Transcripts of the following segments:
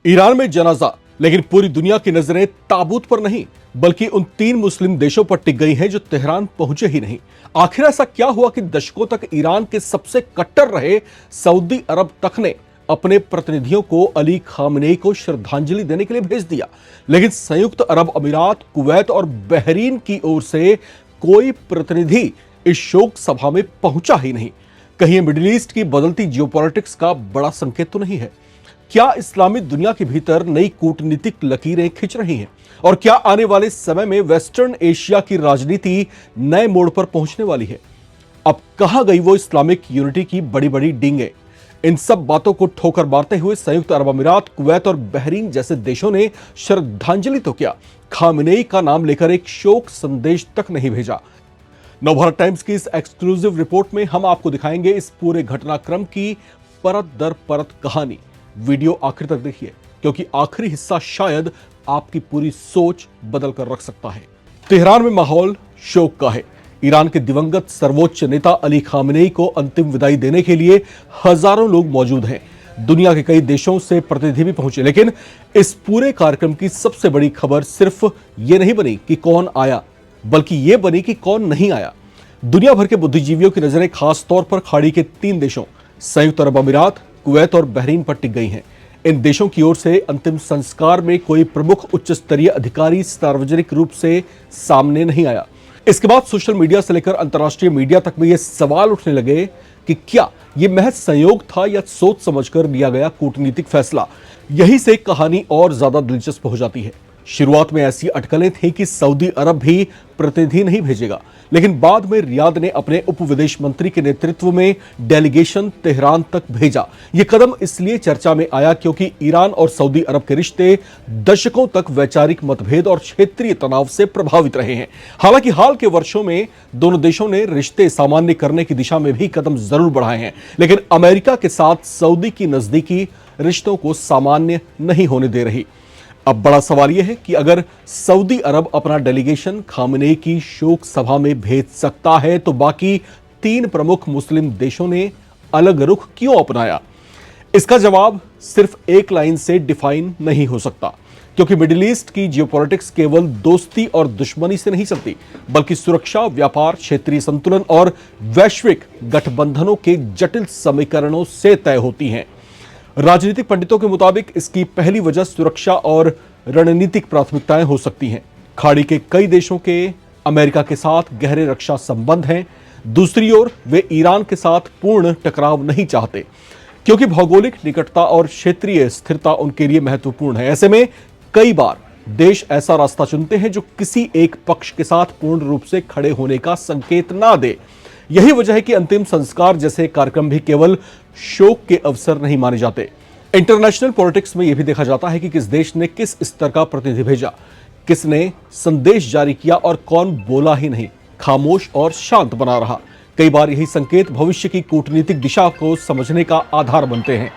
Iran में जनाजा, लेकिन पूरी दुनिया की नजरें ताबूत पर नहीं बल्कि उन 3 मुस्लिम देशों पर टिक गई हैं जो तेहरान पहुंचे ही नहीं। आखिर ऐसा क्या हुआ कि दशकों तक ईरान के सबसे कट्टर रहे सऊदी अरब तक ने अपने प्रतिनिधियों को अली खामनेई को श्रद्धांजलि देने के लिए भेज दिया, लेकिन संयुक्त अरब अमीरात, कुवैत और बहरीन की ओर से कोई प्रतिनिधि इस शोक सभा में पहुंचा ही नहीं। कहीं मिडिल ईस्ट की बदलती जियोपॉलिटिक्स का बड़ा संकेत तो नहीं है? क्या इस्लामी दुनिया के भीतर नई कूटनीतिक लकीरें खिंच रही हैं? और क्या आने वाले समय में वेस्टर्न एशिया की राजनीति नए मोड़ पर पहुंचने वाली है? अब कहां गई वो इस्लामिक यूनिटी की बड़ी बड़ी डींगे? इन सब बातों को ठोकर मारते हुए संयुक्त अरब अमीरात, कुवैत और बहरीन जैसे देशों ने श्रद्धांजलि तो क्या, खामेनेई का नाम लेकर एक शोक संदेश तक नहीं भेजा। नवभारत टाइम्स की इस एक्सक्लूसिव रिपोर्ट में हम आपको दिखाएंगे इस पूरे घटनाक्रम की परत दर परत कहानी। वीडियो आखिर तक देखिए, क्योंकि आखिरी हिस्सा शायद आपकी पूरी सोच बदल कर रख सकता है। तेहरान में माहौल शोक का है। ईरान के दिवंगत सर्वोच्च नेता अली खामनेई को अंतिम विदाई देने के लिए हजारों लोग मौजूद हैं। दुनिया के कई देशों से प्रतिनिधि भी पहुंचे, लेकिन इस पूरे कार्यक्रम की सबसे बड़ी खबर सिर्फ ये नहीं बनी कि कौन आया, बल्कि यह बनी कि कौन नहीं आया। दुनिया भर के बुद्धिजीवियों की नजरें खास तौर पर खाड़ी के 3 देशों संयुक्त अरब अमीरात, कुवैत और बहरीन पर टिक गई हैं। इन देशों की ओर से अंतिम संस्कार में कोई प्रमुख उच्च स्तरीय अधिकारी सार्वजनिक रूप से सामने नहीं आया। इसके बाद सोशल मीडिया से लेकर अंतर्राष्ट्रीय मीडिया तक में यह सवाल उठने लगे कि क्या यह महज संयोग था या सोच समझकर लिया गया कूटनीतिक फैसला। यही से कहानी और ज्यादा दिलचस्प हो जाती है। शुरुआत में ऐसी अटकलें थी कि सऊदी अरब भी प्रतिनिधि नहीं भेजेगा, लेकिन बाद में रियाद ने अपने उप विदेश मंत्री के नेतृत्व में डेलीगेशन तेहरान तक भेजा। यह कदम इसलिए चर्चा में आया क्योंकि ईरान और सऊदी अरब के रिश्ते दशकों तक वैचारिक मतभेद और क्षेत्रीय तनाव से प्रभावित रहे हैं। हालांकि हाल के वर्षों में दोनों देशों ने रिश्ते सामान्य करने की दिशा में भी कदम जरूर बढ़ाए हैं, लेकिन अमेरिका के साथ सऊदी की नजदीकी रिश्तों को सामान्य नहीं होने दे रही। अब बड़ा सवाल यह है कि अगर सऊदी अरब अपना डेलीगेशन खामेनेई की शोक सभा में भेज सकता है, तो बाकी 3 प्रमुख मुस्लिम देशों ने अलग रुख क्यों अपनाया? इसका जवाब सिर्फ एक लाइन से डिफाइन नहीं हो सकता, क्योंकि मिडिल ईस्ट की जियोपॉलिटिक्स केवल दोस्ती और दुश्मनी से नहीं चलती, बल्कि सुरक्षा, व्यापार, क्षेत्रीय संतुलन और वैश्विक गठबंधनों के जटिल समीकरणों से तय होती हैं। राजनीतिक पंडितों के मुताबिक इसकी पहली वजह सुरक्षा और रणनीतिक प्राथमिकताएं हो सकती हैं। खाड़ी के कई देशों के अमेरिका के साथ गहरे रक्षा संबंध हैं। दूसरी ओर वे ईरान के साथ पूर्ण टकराव नहीं चाहते, क्योंकि भौगोलिक निकटता और क्षेत्रीय स्थिरता उनके लिए महत्वपूर्ण है। ऐसे में कई बार देश ऐसा रास्ता चुनते हैं जो किसी एक पक्ष के साथ पूर्ण रूप से खड़े होने का संकेत ना दे। यही वजह है कि अंतिम संस्कार जैसे कार्यक्रम भी केवल शोक के अवसर नहीं माने जाते। इंटरनेशनल पॉलिटिक्स में यह भी देखा जाता है कि किस देश ने किस स्तर का प्रतिनिधि भेजा, किसने संदेश जारी किया और कौन बोला ही नहीं, खामोश और शांत बना रहा। कई बार यही संकेत भविष्य की कूटनीतिक दिशा को समझने का आधार बनते हैं।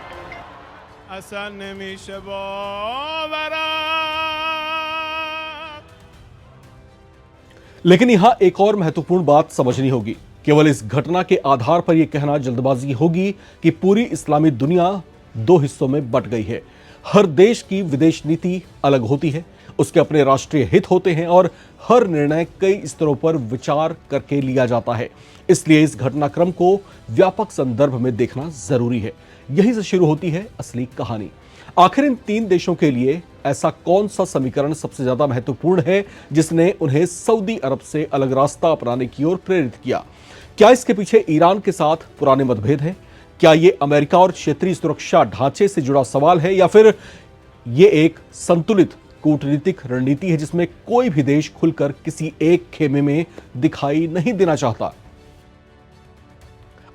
लेकिन यहां एक और महत्वपूर्ण बात समझनी होगी। केवल इस घटना के आधार पर यह कहना जल्दबाजी होगी कि पूरी इस्लामी दुनिया 2 हिस्सों में बंट गई है। हर देश की विदेश नीति अलग होती है, उसके अपने राष्ट्रीय हित होते हैं और हर निर्णय कई स्तरों पर विचार करके लिया जाता है। इसलिए इस घटनाक्रम को व्यापक संदर्भ में देखना जरूरी है। यहीं से शुरू होती है असली कहानी। आखिर इन 3 देशों के लिए ऐसा कौन सा समीकरण सबसे ज्यादा महत्वपूर्ण है जिसने उन्हें सऊदी अरब से अलग रास्ता अपनाने की ओर प्रेरित किया? क्या इसके पीछे ईरान के साथ पुराने मतभेद हैं? क्या यह अमेरिका और क्षेत्रीय सुरक्षा ढांचे से जुड़ा सवाल है, या फिर यह एक संतुलित कूटनीतिक रणनीति है जिसमें कोई भी देश खुलकर किसी एक खेमे में दिखाई नहीं देना चाहता?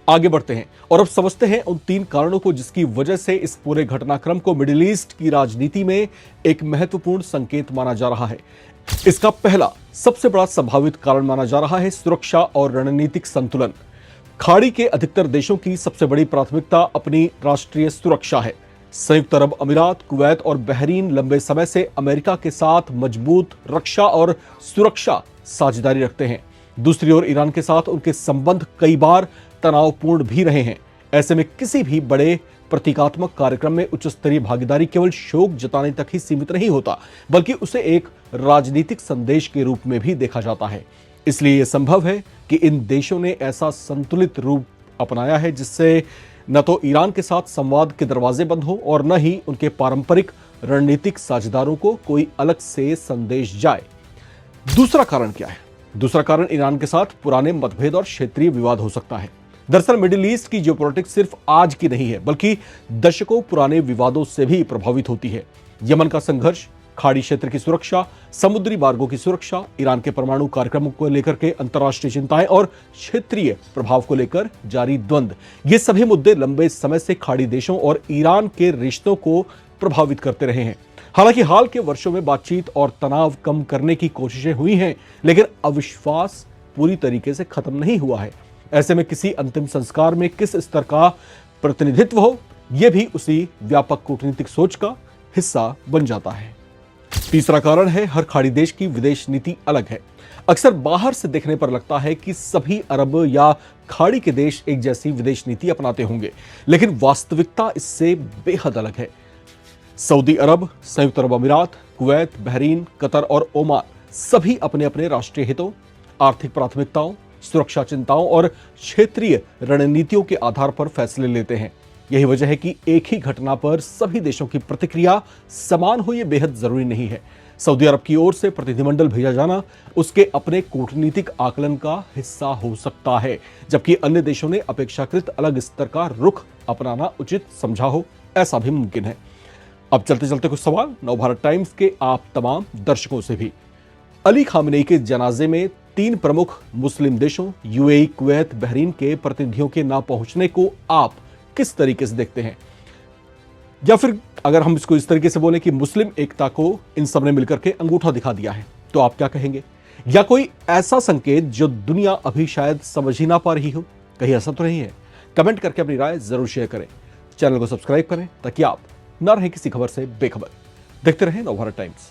आगे बढ़ते हैं और अब समझते हैं उन 3 कारणों को जिसकी वजह से इस पूरे घटनाक्रम को मिडिल ईस्ट की राजनीति में एक महत्वपूर्ण संकेत माना जा रहा है। इसका पहला सबसे बड़ा संभावित कारण माना जा रहा है सुरक्षा और रणनीतिक संतुलन। खाड़ी के अधिकतर देशों की सबसे बड़ी प्राथमिकता अपनी राष्ट्रीय सुरक्षा है। संयुक्त अरब अमीरात, कुवैत और बहरीन लंबे समय से अमेरिका के साथ मजबूत रक्षा और सुरक्षा साझेदारी रखते हैं। दूसरी ओर ईरान के साथ उनके संबंध कई बार तनावपूर्ण भी रहे हैं। ऐसे में किसी भी बड़े प्रतीकात्मक कार्यक्रम में उच्च स्तरीय भागीदारी केवल शोक जताने तक ही सीमित नहीं होता, बल्कि उसे एक राजनीतिक संदेश के रूप में भी देखा जाता है। इसलिए यह संभव है कि इन देशों ने ऐसा संतुलित रूप अपनाया है जिससे न तो ईरान के साथ संवाद के दरवाजे बंद हो और न ही उनके पारंपरिक रणनीतिक साझेदारों को कोई अलग से संदेश जाए। दूसरा कारण क्या है? दूसरा कारण ईरान के साथ पुराने मतभेद और क्षेत्रीय विवाद हो सकता है। दरअसल मिडिल ईस्ट की जियोपॉलिटिक्स सिर्फ आज की नहीं है, बल्कि दशकों पुराने विवादों से भी प्रभावित होती है। यमन का संघर्ष, खाड़ी क्षेत्र की सुरक्षा, समुद्री मार्गों की सुरक्षा, ईरान के परमाणु कार्यक्रमों को लेकर के अंतर्राष्ट्रीय चिंताएं और क्षेत्रीय प्रभाव को लेकर जारी द्वंद्व, ये सभी मुद्दे लंबे समय से खाड़ी देशों और ईरान के रिश्तों को प्रभावित करते रहे हैं। हालांकि हाल के वर्षों में बातचीत और तनाव कम करने की कोशिशें हुई हैं, लेकिन अविश्वास पूरी तरीके से खत्म नहीं हुआ है। ऐसे में किसी अंतिम संस्कार में किस स्तर का प्रतिनिधित्व हो, यह भी उसी व्यापक कूटनीतिक सोच का हिस्सा बन जाता है। तीसरा कारण है, हर खाड़ी देश की विदेश नीति अलग है। अक्सर बाहर से देखने पर लगता है कि सभी अरब या खाड़ी के देश एक जैसी विदेश नीति अपनाते होंगे, लेकिन वास्तविकता इससे बेहद अलग है। सऊदी अरब, संयुक्त अरब अमीरात, कुवैत, बहरीन, कतर और ओमान सभी अपने अपने राष्ट्रीय हितों, आर्थिक प्राथमिकताओं, सुरक्षा चिंताओं और क्षेत्रीय रणनीतियों के आधार पर फैसले लेते हैं। यही वजह है कि एक ही घटना पर सभी देशों की प्रतिक्रिया समान हो, यह बेहद जरूरी नहीं है। सऊदी अरब की ओर से प्रतिनिधिमंडल भेजा जाना उसके अपने कूटनीतिक आकलन का हिस्सा हो सकता है, जबकि अन्य देशों ने अपेक्षाकृत अलग स्तर का रुख अपनाना उचित समझा हो, ऐसा भी मुमकिन है। अब चलते चलते कुछ सवाल नवभारत टाइम्स के आप तमाम दर्शकों से भी। अली खामेनी के जनाजे में 3 प्रमुख मुस्लिम देशों यूएई, कुवैत, बहरीन के प्रतिनिधियों के ना पहुंचने को आप किस तरीके से देखते हैं? या फिर अगर हम इसको इस तरीके से बोले कि मुस्लिम एकता को इन सब ने मिलकर के अंगूठा दिखा दिया है, तो आप क्या कहेंगे? या कोई ऐसा संकेत जो दुनिया अभी शायद समझ ही ना पा रही हो? कहीं ऐसा तो नहीं है? कमेंट करके अपनी राय जरूर शेयर करें। चैनल को सब्सक्राइब करें ताकि आप ना रहे किसी खबर से बेखबर। देखते रहें नवभारत टाइम्स।